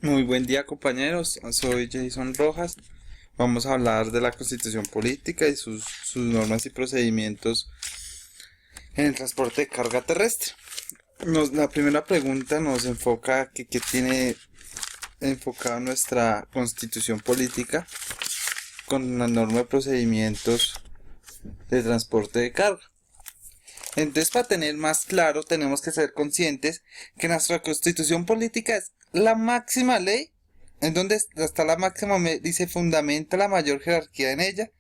Muy buen día, compañeros. Soy Jason Rojas. Vamos a hablar de la Constitución Política y sus normas y procedimientos en el transporte de carga terrestre. La primera pregunta nos enfoca qué tiene enfocada nuestra Constitución Política con la norma de procedimientos de transporte de carga. Entonces, para tener más claro, tenemos que ser conscientes que nuestra Constitución Política es la máxima ley, en donde está la máxima y se fundamenta la mayor jerarquía en ella.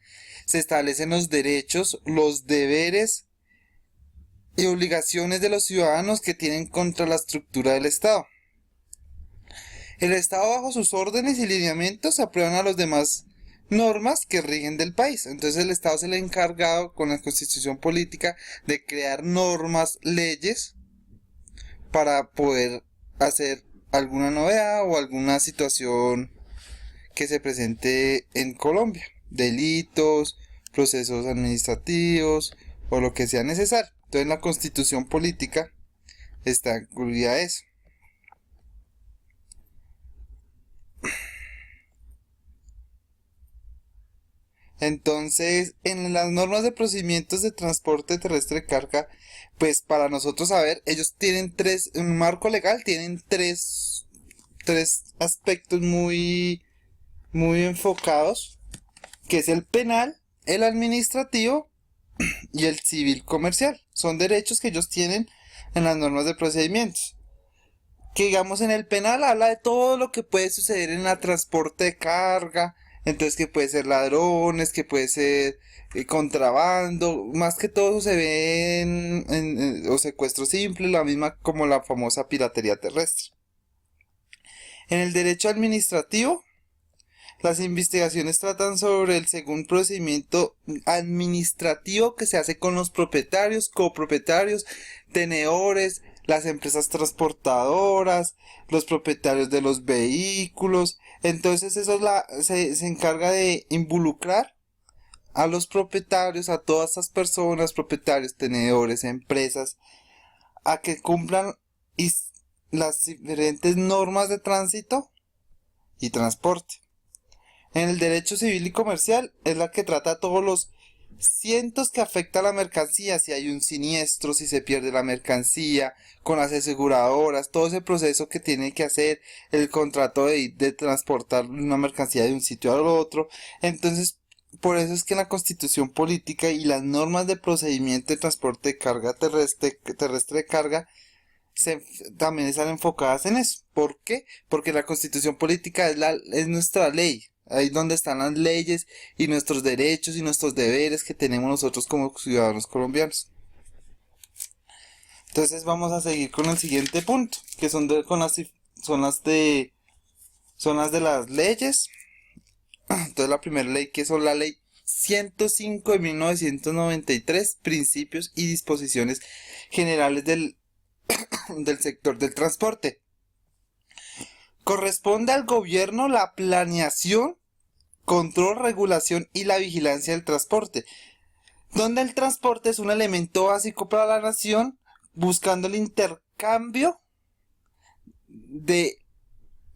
Se establecen los derechos, los deberes y obligaciones de los ciudadanos que tienen contra la estructura del Estado. El Estado, bajo sus órdenes y lineamientos, aprueban a los demás normas que rigen del país. Entonces el Estado se le ha encargado con la Constitución Política de crear normas, leyes para poder hacer alguna novedad o alguna situación que se presente en Colombia, delitos, procesos administrativos o lo que sea necesario. Entonces la Constitución Política está incluida eso. Entonces, en las normas de procedimientos de transporte terrestre de carga, pues para nosotros saber, ellos tienen un marco legal, tienen tres aspectos muy enfocados, que es el penal, el administrativo y el civil comercial. Son derechos que ellos tienen en las normas de procedimientos. Que digamos en el penal habla de todo lo que puede suceder en el transporte de carga, entonces que puede ser ladrones, que puede ser contrabando, más que todo se ve o secuestro simple, la misma como la famosa piratería terrestre. En el derecho administrativo, las investigaciones tratan sobre el según procedimiento administrativo que se hace con los propietarios, copropietarios, tenedores, las empresas transportadoras, los propietarios de los vehículos. Entonces eso se encarga de involucrar a los propietarios, a todas esas personas, propietarios, tenedores, empresas, a que cumplan las diferentes normas de tránsito y transporte. En el derecho civil y comercial es la que trata todos los cientos que afecta a la mercancía, si hay un siniestro, si se pierde la mercancía, con las aseguradoras, todo ese proceso que tiene que hacer el contrato de transportar una mercancía de un sitio al otro. Entonces, por eso es que la Constitución Política y las normas de procedimiento de transporte de carga terrestre de carga se, también están enfocadas en eso. ¿Por qué? Porque la Constitución Política es nuestra ley. Ahí donde están las leyes y nuestros derechos y nuestros deberes que tenemos nosotros como ciudadanos colombianos. Entonces vamos a seguir con el siguiente punto, que son las de las leyes. Entonces la primera ley, que son la ley 105 de 1993, principios y disposiciones generales del sector del transporte. Corresponde al gobierno la planeación, control, regulación y la vigilancia del transporte, donde el transporte es un elemento básico para la nación, buscando el intercambio de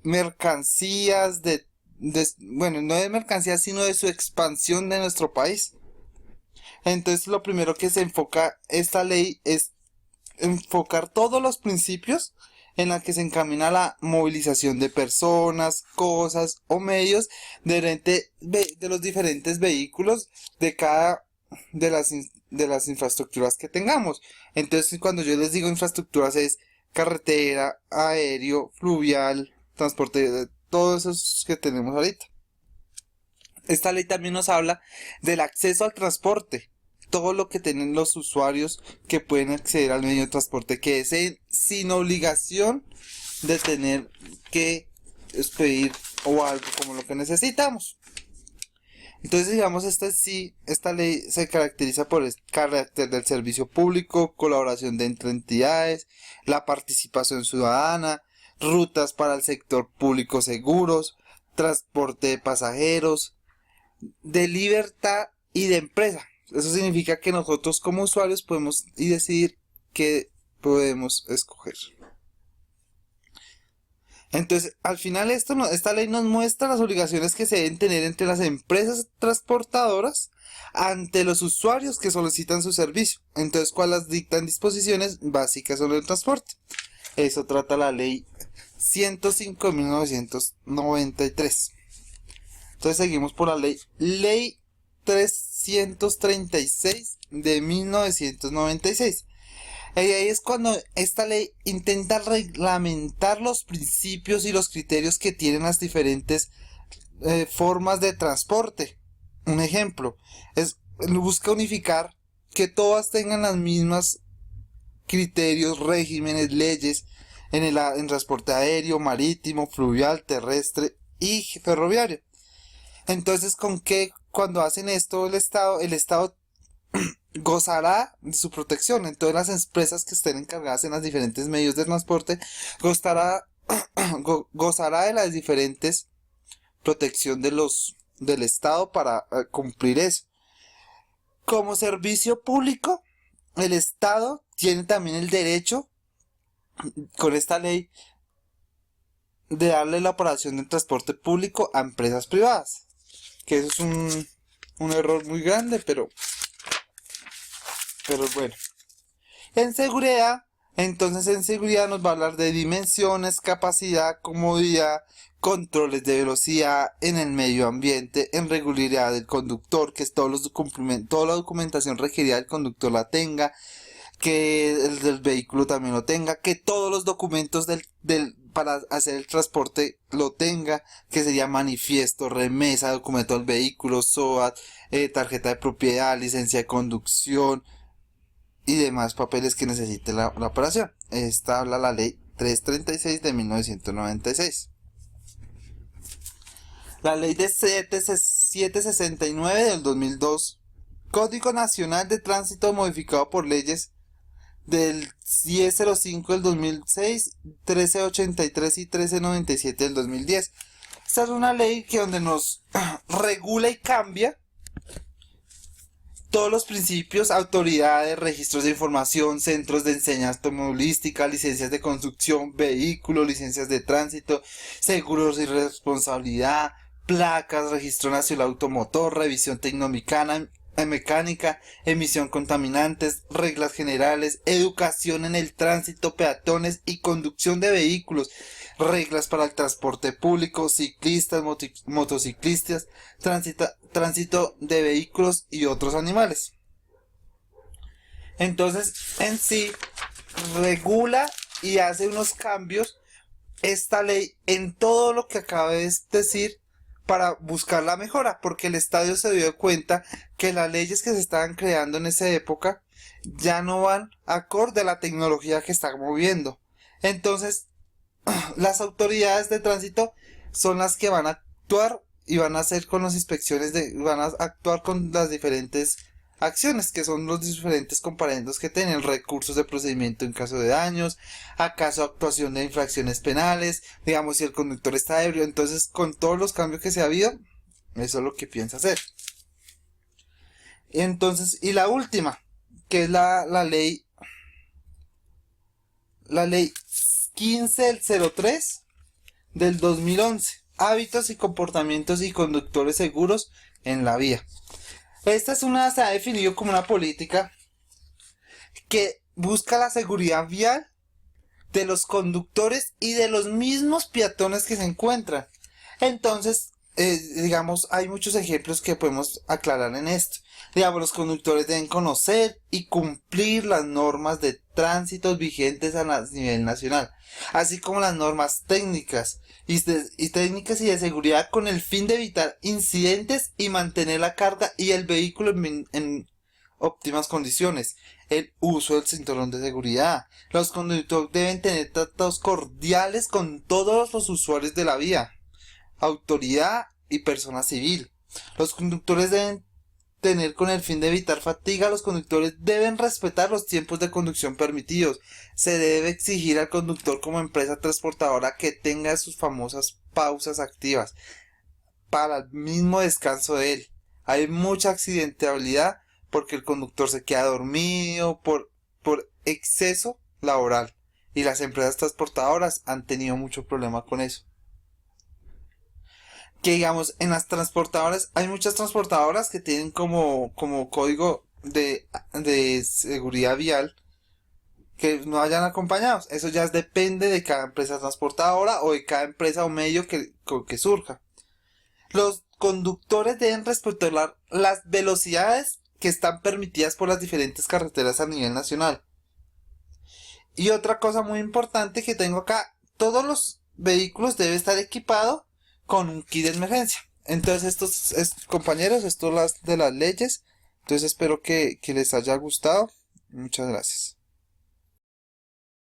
mercancías, bueno, no de mercancías, sino de su expansión de nuestro país. Entonces, lo primero que se enfoca esta ley es enfocar todos los principios en la que se encamina la movilización de personas, cosas o medios de los diferentes vehículos de cada de las infraestructuras que tengamos. Entonces, cuando yo les digo infraestructuras es carretera, aéreo, fluvial, transporte, todos esos que tenemos ahorita. Esta ley también nos habla del acceso al transporte, todo lo que tienen los usuarios que pueden acceder al medio de transporte, que es sin obligación de tener que expedir o algo como lo que necesitamos. Entonces, digamos, esta ley se caracteriza por el carácter del servicio público, colaboración de entre entidades, la participación ciudadana, rutas para el sector público seguros, transporte de pasajeros, de libertad y de empresa. Eso significa que nosotros como usuarios podemos decidir qué podemos escoger. Entonces, al final esta ley nos muestra las obligaciones que se deben tener entre las empresas transportadoras ante los usuarios que solicitan su servicio. Entonces, ¿cuáles dictan disposiciones básicas sobre el transporte? Eso trata la ley 105.993. Entonces seguimos por la ley 336 de 1996. Y ahí es cuando esta ley intenta reglamentar los principios y los criterios que tienen las diferentes formas de transporte. Un ejemplo, busca unificar que todas tengan las mismas criterios, regímenes, leyes en transporte aéreo, marítimo, fluvial, terrestre y ferroviario. Entonces, cuando hacen esto el Estado gozará de su protección. Entonces, las empresas que estén encargadas en los diferentes medios de transporte gozará de las diferentes protección del Estado para cumplir eso. Como servicio público, el Estado tiene también el derecho, con esta ley, de darle la operación del transporte público a empresas privadas. Que eso es un error muy grande, pero bueno. En seguridad nos va a hablar de dimensiones, capacidad, comodidad, controles de velocidad en el medio ambiente, en regularidad del conductor, que es toda la documentación requerida del conductor la tenga, que el del vehículo también lo tenga, que todos los documentos para hacer el transporte lo tenga, que sería manifiesto, remesa, documento del vehículo, SOAT, tarjeta de propiedad, licencia de conducción y demás papeles que necesite la operación. Esta habla la ley 336 de 1996. La ley de 769 del 2002, Código Nacional de Tránsito modificado por leyes del 1005 del 2006, 1383 y 1397 del 2010. Esta es una ley que donde nos regula y cambia todos los principios, autoridades, registros de información, centros de enseñanza automovilística, licencias de construcción, vehículos, licencias de tránsito, seguros y responsabilidad, placas, registro nacional automotor, revisión tecnomecánica, mecánica, emisión contaminantes, reglas generales, educación en el tránsito, peatones y conducción de vehículos, reglas para el transporte público, ciclistas, motociclistas, tránsito de vehículos y otros animales. Entonces, en sí, regula y hace unos cambios esta ley en todo lo que acabo de decir, para buscar la mejora, porque el estadio se dio cuenta que las leyes que se estaban creando en esa época ya no van acorde a la tecnología que está moviendo. Entonces, las autoridades de tránsito son las que van a actuar y van a hacer con las inspecciones, van a actuar con las diferentes acciones, que son los diferentes comparendos que tienen, recursos de procedimiento en caso de daños, acaso actuación de infracciones penales, digamos si el conductor está ebrio. Entonces, con todos los cambios que se ha habido, eso es lo que piensa hacer. Entonces, y la última, que es la ley 1503 del 2011, hábitos y comportamientos y conductores seguros en la vía. Esta se ha definido como una política que busca la seguridad vial de los conductores y de los mismos peatones que se encuentran. Entonces, digamos, hay muchos ejemplos que podemos aclarar en esto. Digamos, los conductores deben conocer y cumplir las normas de tránsito vigentes a nivel nacional, así como las normas técnicas y de seguridad, con el fin de evitar incidentes y mantener la carga y el vehículo en óptimas condiciones. El uso del cinturón de seguridad. Los conductores deben tener tratados cordiales con todos los usuarios de la vía, autoridad y persona civil. Los conductores deben tener, con el fin de evitar fatiga, los conductores deben respetar los tiempos de conducción permitidos. Se debe exigir al conductor como empresa transportadora que tenga sus famosas pausas activas para el mismo descanso de él. Hay mucha accidentabilidad porque el conductor se queda dormido por exceso laboral. y las empresas transportadoras han tenido mucho problema con eso. Que digamos, en las transportadoras, hay muchas transportadoras que tienen como código de seguridad vial que no hayan acompañados. Eso ya depende de cada empresa transportadora o de cada empresa o medio que surja. Los conductores deben respetar las velocidades que están permitidas por las diferentes carreteras a nivel nacional. Y otra cosa muy importante que tengo acá, todos los vehículos deben estar equipados con un kit de emergencia. Entonces compañeros, esto de las leyes. Entonces espero que les haya gustado. Muchas gracias.